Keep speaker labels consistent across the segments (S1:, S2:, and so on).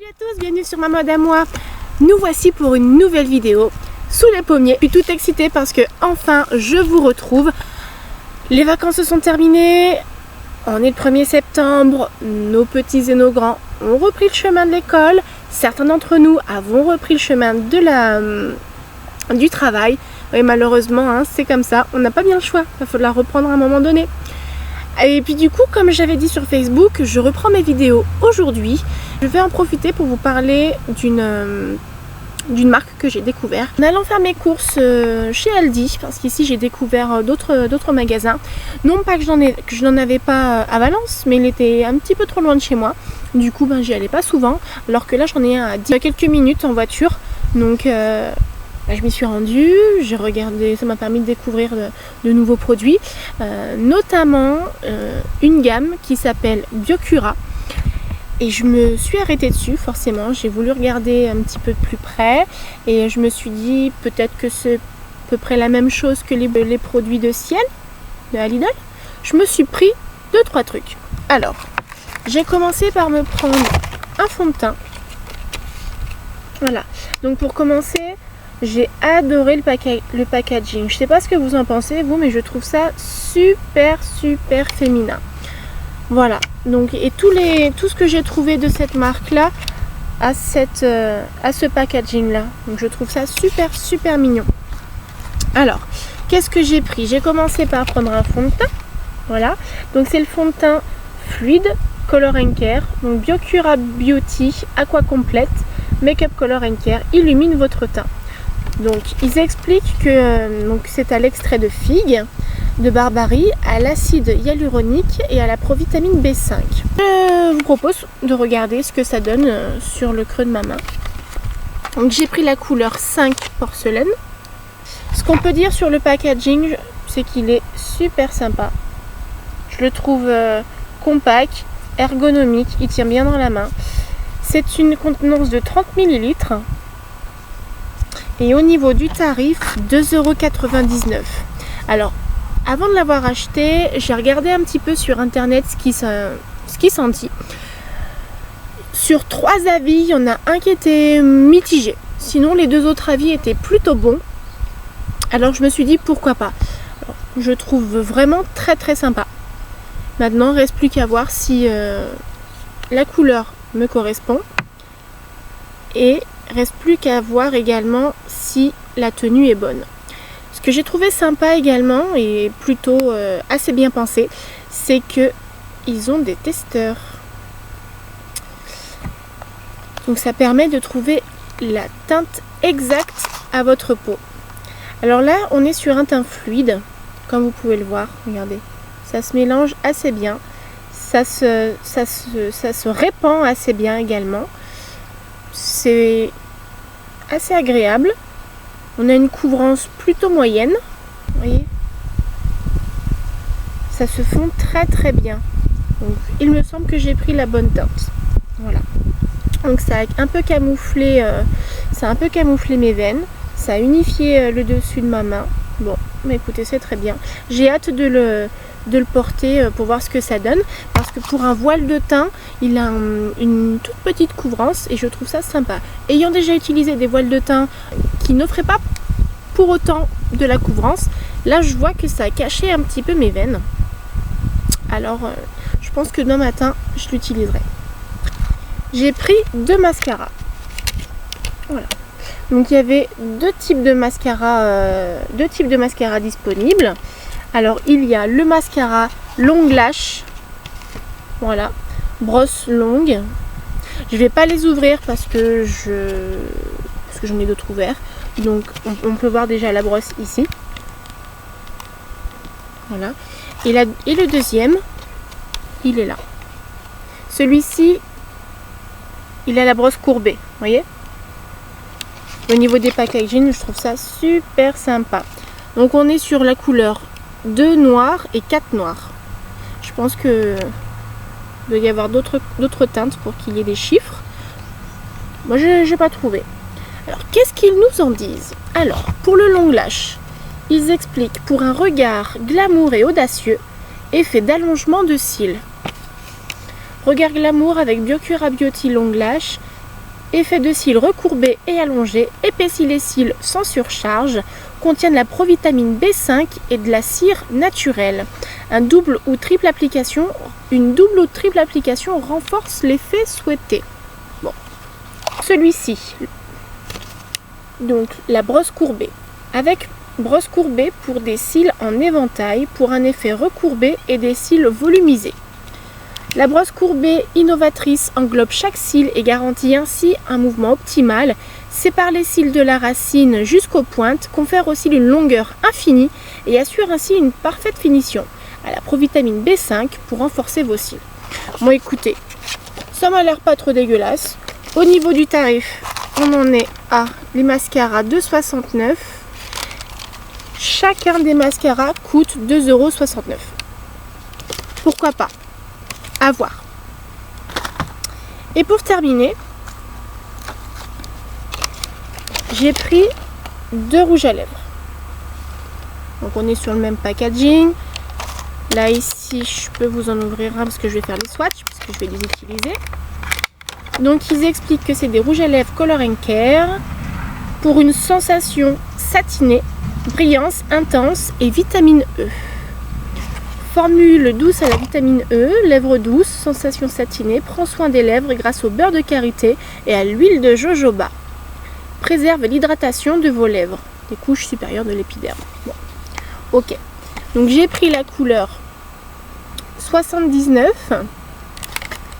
S1: Salut à tous, bienvenue sur ma mode à moi. Nous voici pour une nouvelle vidéo sous les pommiers. Je suis toute excitée parce que enfin je vous retrouve. Les vacances se sont terminées. On est le 1er septembre. Nos petits et nos grands ont repris le chemin de l'école. Certains d'entre nous avons repris le chemin de du travail. Et malheureusement, hein, c'est comme ça. On n'a pas bien le choix. Il faut la reprendre à un moment donné. Et puis du coup, comme j'avais dit sur Facebook, je reprends mes vidéos aujourd'hui. Je vais en profiter pour vous parler d'une marque que j'ai découvert. En allant faire mes courses chez Aldi, parce qu'ici j'ai découvert d'autres magasins. Non pas que je n'en avais pas à Valence, mais il était un petit peu trop loin de chez moi. Du coup, j'y allais pas souvent, alors que là j'en ai un à quelques minutes en voiture. Donc je m'y suis rendue, j'ai regardé, ça m'a permis de découvrir de nouveaux produits, notamment une gamme qui s'appelle Biocura. Et je me suis arrêtée dessus, forcément, j'ai voulu regarder un petit peu de plus près et je me suis dit peut-être que c'est à peu près la même chose que les produits de Ciel, de Lidl. Je me suis pris 2-3 trucs. Alors, j'ai commencé par me prendre un fond de teint. Voilà, donc pour commencer, j'ai adoré le packaging. Je sais pas ce que vous en pensez vous, mais je trouve ça super féminin. Voilà, donc et tout ce que j'ai trouvé de cette marque là à ce packaging là. Donc je trouve ça super mignon. Alors, qu'est-ce que j'ai pris? J'ai commencé par prendre un fond de teint. Voilà, donc c'est le fond de teint fluide Color & Care. Donc Biocura Beauty Aqua Complete Make-up Color & Care illumine votre teint. Donc ils expliquent que c'est à l'extrait de figue, de barbarie, à l'acide hyaluronique et à la provitamine B5. Je vous propose de regarder ce que ça donne sur le creux de ma main. Donc j'ai pris la couleur 5 porcelaine. Ce qu'on peut dire sur le packaging, c'est qu'il est super sympa. Je le trouve compact, ergonomique, il tient bien dans la main. C'est une contenance de 30 ml. Et au niveau du tarif, 2,99 €. Alors, avant de l'avoir acheté, j'ai regardé un petit peu sur internet ce qui s'en dit. Sur 3 avis, il y en a un qui était mitigé. Sinon, les 2 autres avis étaient plutôt bons. Alors, je me suis dit pourquoi pas. Alors, je trouve vraiment très sympa. Maintenant, il ne reste plus qu'à voir si la couleur me correspond. Et reste plus qu'à voir également si la tenue est bonne. Ce que j'ai trouvé sympa également et plutôt assez bien pensé, c'est que ils ont des testeurs. Donc ça permet de trouver la teinte exacte à votre peau. Alors là, on est sur un teint fluide, comme vous pouvez le voir. Regardez, ça se mélange assez bien, ça se répand assez bien également. C'est assez agréable. On a une couvrance plutôt moyenne. Vous voyez, ça se fond très bien. Donc, il me semble que j'ai pris la bonne teinte. Voilà. Donc ça a un peu camouflé, mes veines. Ça a unifié le dessus de ma main. Bon, mais écoutez, c'est très bien. J'ai hâte de le porter pour voir ce que ça donne, parce que pour un voile de teint il a une toute petite couvrance et je trouve ça sympa. Ayant déjà utilisé des voiles de teint qui n'offraient pas pour autant de la couvrance, là je vois que ça a caché un petit peu mes veines. Alors je pense que demain matin je l'utiliserai. J'ai pris 2 mascaras. Voilà. Donc il y avait deux types de mascaras disponibles. Alors il y a le mascara Long Lash, voilà, brosse longue. Je vais pas les ouvrir parce que j'en ai d'autres ouverts. Donc on peut voir déjà la brosse ici. Voilà. Et le deuxième, il est là. Celui-ci, il a la brosse courbée, vous voyez. Au niveau des packaging, je trouve ça super sympa. Donc on est sur la couleur 2 noirs et 4 noirs. Je pense que il doit y avoir d'autres teintes pour qu'il y ait des chiffres. Moi je n'ai pas trouvé. Alors qu'est-ce qu'ils nous en disent? Alors pour le long lash, ils expliquent pour un regard glamour et audacieux, effet d'allongement de cils. Regard glamour avec Biocura Beauty Long Lash, Effet de cils recourbé et allongé, épaissit les cils sans surcharge, contient de la provitamine B5 et de la cire naturelle. Une double ou triple application renforce l'effet souhaité. Bon, celui-ci, donc la brosse courbée. Avec brosse courbée pour des cils en éventail, pour un effet recourbé et des cils volumisés. La brosse courbée innovatrice englobe chaque cil et garantit ainsi un mouvement optimal, sépare les cils de la racine jusqu'aux pointes, confère aux cils une longueur infinie et assure ainsi une parfaite finition. À la provitamine B5 pour renforcer vos cils. Bon écoutez, ça m'a l'air pas trop dégueulasse. Au niveau du tarif, on en est à les mascaras 2,69 €. Chacun des mascaras coûte 2,69 €. Pourquoi pas? À voir. Et pour terminer, j'ai pris 2 rouges à lèvres. Donc on est sur le même packaging. Là ici, je peux vous en ouvrir un parce que je vais faire les swatchs, parce que je vais les utiliser. Donc ils expliquent que c'est des rouges à lèvres Color & Care pour une sensation satinée, brillance intense et vitamine E. Formule douce à la vitamine E, lèvres douces, sensation satinée, prend soin des lèvres grâce au beurre de karité et à l'huile de jojoba. Préserve l'hydratation de vos lèvres, des couches supérieures de l'épiderme. Bon, ok. Donc j'ai pris la couleur 79,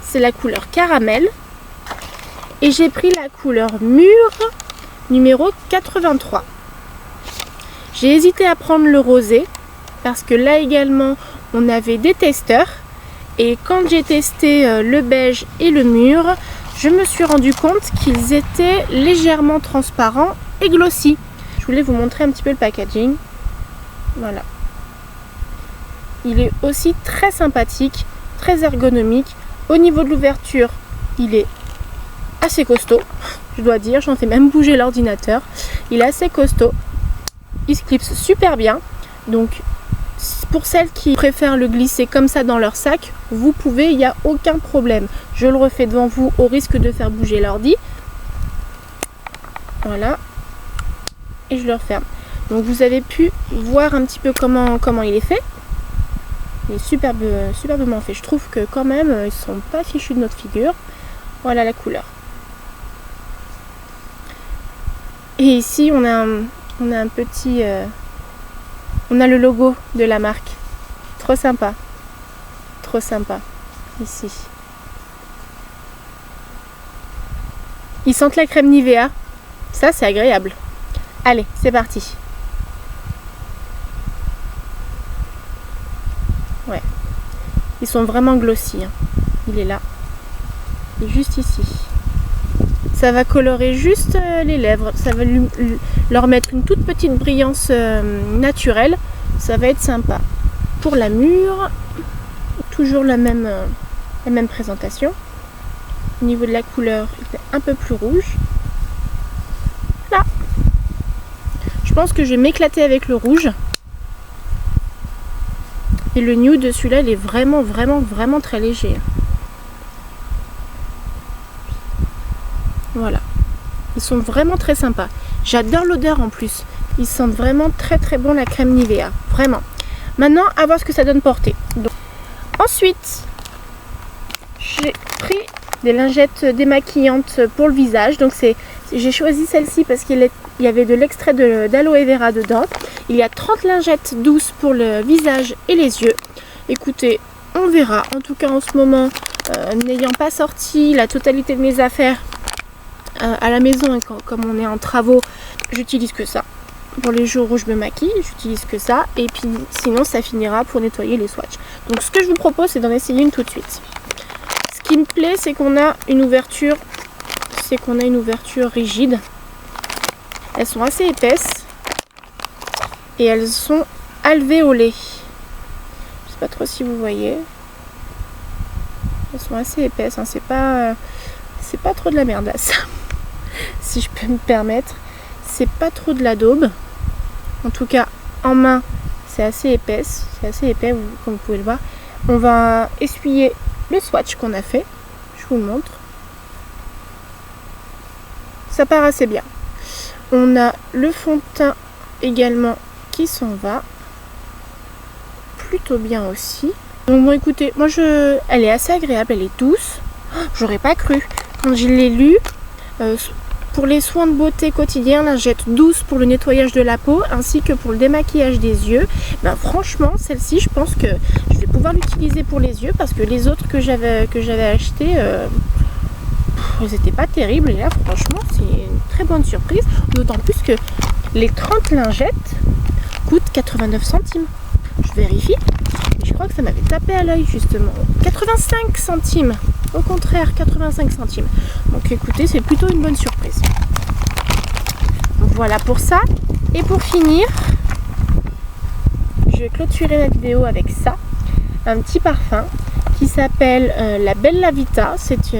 S1: c'est la couleur caramel. Et j'ai pris la couleur mûre numéro 83. J'ai hésité à prendre le rosé parce que là également on avait des testeurs et quand j'ai testé le beige et le mûr, je me suis rendu compte qu'ils étaient légèrement transparents et glossy. Je voulais vous montrer un petit peu le packaging. Voilà. Il est aussi très sympathique, très ergonomique. Au niveau de l'ouverture, il est assez costaud, je dois dire, j'en fais même bouger l'ordinateur. Il est assez costaud, il se clipse super bien, donc pour celles qui préfèrent le glisser comme ça dans leur sac, vous pouvez, il n'y a aucun problème. Je le refais devant vous au risque de faire bouger l'ordi. Voilà, et je le referme. Donc vous avez pu voir un petit peu comment il est fait. Il est superbement fait. Je trouve que quand même, ils ne sont pas fichus de notre figure. Voilà la couleur. Et ici, on a un petit... on a le logo de la marque. Trop sympa. Trop sympa. Ici. Ils sentent la crème Nivea. Ça, c'est agréable. Allez, c'est parti. Ouais. Ils sont vraiment glossy. Hein. Il est là. Il est juste ici. Ça va colorer juste les lèvres. Ça va leur mettre une toute petite brillance naturelle. Ça va être sympa. Pour la mûre, toujours la même présentation. Au niveau de la couleur, il est un peu plus rouge. Là. Je pense que je vais m'éclater avec le rouge. Et le nude de celui-là, il est vraiment très léger. Voilà. Ils sont vraiment très sympas. J'adore l'odeur en plus. Ils sentent vraiment très bon la crème Nivea. Vraiment. Maintenant, à voir ce que ça donne portée. Donc, ensuite, j'ai pris des lingettes démaquillantes pour le visage. Donc j'ai choisi celle-ci parce qu'il y avait de l'extrait d'aloe vera dedans. Il y a 30 lingettes douces pour le visage et les yeux. Écoutez, on verra. En tout cas, en ce moment, n'ayant pas sorti la totalité de mes affaires à la maison, et comme on est en travaux, j'utilise que ça. Pour les jours où je me maquille, j'utilise que ça. Et puis sinon, ça finira pour nettoyer les swatchs. Donc ce que je vous propose, c'est d'en essayer une tout de suite. Ce qui me plaît, c'est qu'on a une ouverture, rigide. Elles sont assez épaisses et elles sont alvéolées. Je sais pas trop si vous voyez. Elles sont assez épaisses, hein. C'est pas trop de la merdasse, si je peux me permettre. C'est pas trop de la daube. En tout cas, en main, c'est assez épaisse. C'est assez épais, comme vous pouvez le voir. On va essuyer le swatch qu'on a fait. Je vous le montre. ça part assez bien. On a le fond de teint également qui s'en va plutôt bien aussi. Donc bon, écoutez, moi elle est assez agréable, elle est douce. Oh, j'aurais pas cru quand je l'ai lu. Pour les soins de beauté quotidiens, lingette douce pour le nettoyage de la peau ainsi que pour le démaquillage des yeux. Ben, franchement, celle-ci, je pense que je vais pouvoir l'utiliser pour les yeux parce que les autres que j'avais achetées, elles n'étaient pas terribles. Et là, franchement, c'est une très bonne surprise. D'autant plus que les 30 lingettes coûtent 89 centimes. Je vérifie. Mais je crois que ça m'avait tapé à l'œil justement. 85 centimes. Au contraire, 85 centimes. Donc écoutez, c'est plutôt une bonne surprise. Donc voilà pour ça. Et pour finir, je vais clôturer la vidéo avec ça. Un petit parfum qui s'appelle la Bella Vita. C'est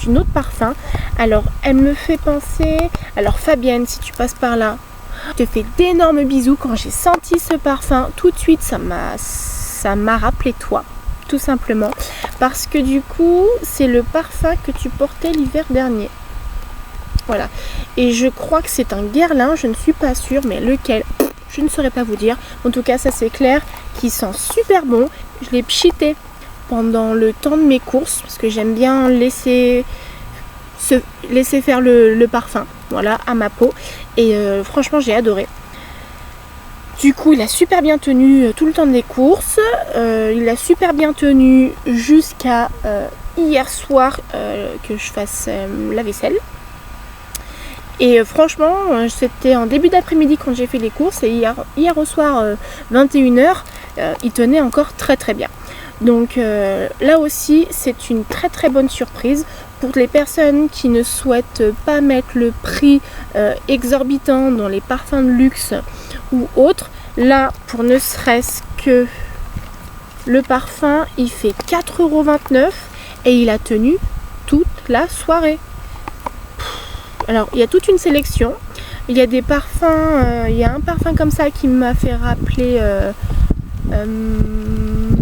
S1: une autre parfum. Alors elle me fait penser... Alors Fabienne, si tu passes par là, je te fais d'énormes bisous. Quand j'ai senti ce parfum, tout de suite ça m'a rappelé toi. Tout simplement parce que du coup c'est le parfum que tu portais l'hiver dernier, voilà, et je crois que c'est un Guerlain, je ne suis pas sûre, mais lequel je ne saurais pas vous dire. En tout cas ça c'est clair qui sent super bon. Je l'ai pchité pendant le temps de mes courses parce que j'aime bien laisser faire le parfum, voilà, à ma peau, et franchement j'ai adoré. Du coup, il a super bien tenu tout le temps des courses. Il a super bien tenu jusqu'à hier soir que je fasse la vaisselle. Et franchement, c'était en début d'après-midi quand j'ai fait les courses. Et hier au soir, 21h, il tenait encore très très bien. Donc là aussi, c'est une très très bonne surprise. Pour les personnes qui ne souhaitent pas mettre le prix exorbitant dans les parfums de luxe ou autres, là pour ne serait-ce que le parfum, il fait 4,29 € et il a tenu toute la soirée. Alors il y a toute une sélection, il y a des parfums, il y a un parfum comme ça qui m'a fait rappeler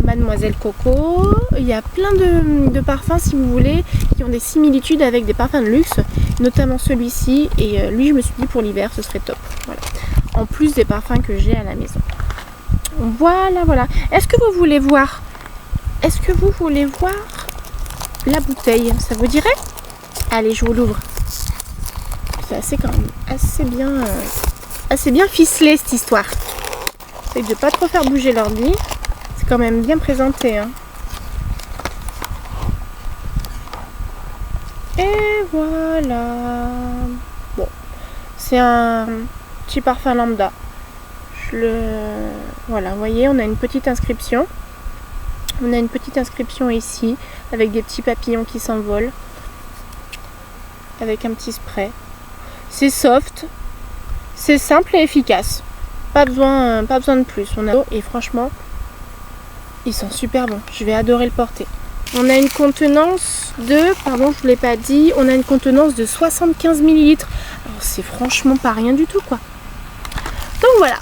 S1: Mademoiselle Coco. Il y a plein de parfums, si vous voulez, qui ont des similitudes avec des parfums de luxe, notamment celui-ci, et lui je me suis dit pour l'hiver ce serait top, voilà. En plus des parfums que j'ai à la maison. Voilà. Est-ce que vous voulez voir la bouteille? Ça vous dirait? Allez, je vous l'ouvre. C'est quand même assez bien ficelé cette histoire. J'essaie de pas trop faire bouger l'ordi. C'est quand même bien présenté, hein. Et voilà. Bon, c'est un petit parfum lambda. Voilà, vous voyez, on a une petite inscription. On a une petite inscription ici avec des petits papillons qui s'envolent. Avec un petit spray. C'est soft, c'est simple et efficace. Pas besoin de plus. Et franchement, ils sont super bons. Je vais adorer le porter. On a une contenance de, pardon, je vous l'ai pas dit, on a une contenance de 75 ml. Alors c'est franchement pas rien du tout, quoi. Donc voilà.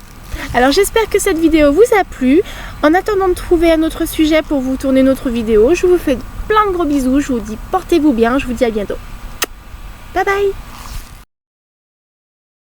S1: Alors j'espère que cette vidéo vous a plu. En attendant de trouver un autre sujet pour vous tourner notre vidéo, je vous fais plein de gros bisous. Je vous dis portez-vous bien. Je vous dis à bientôt. Bye bye.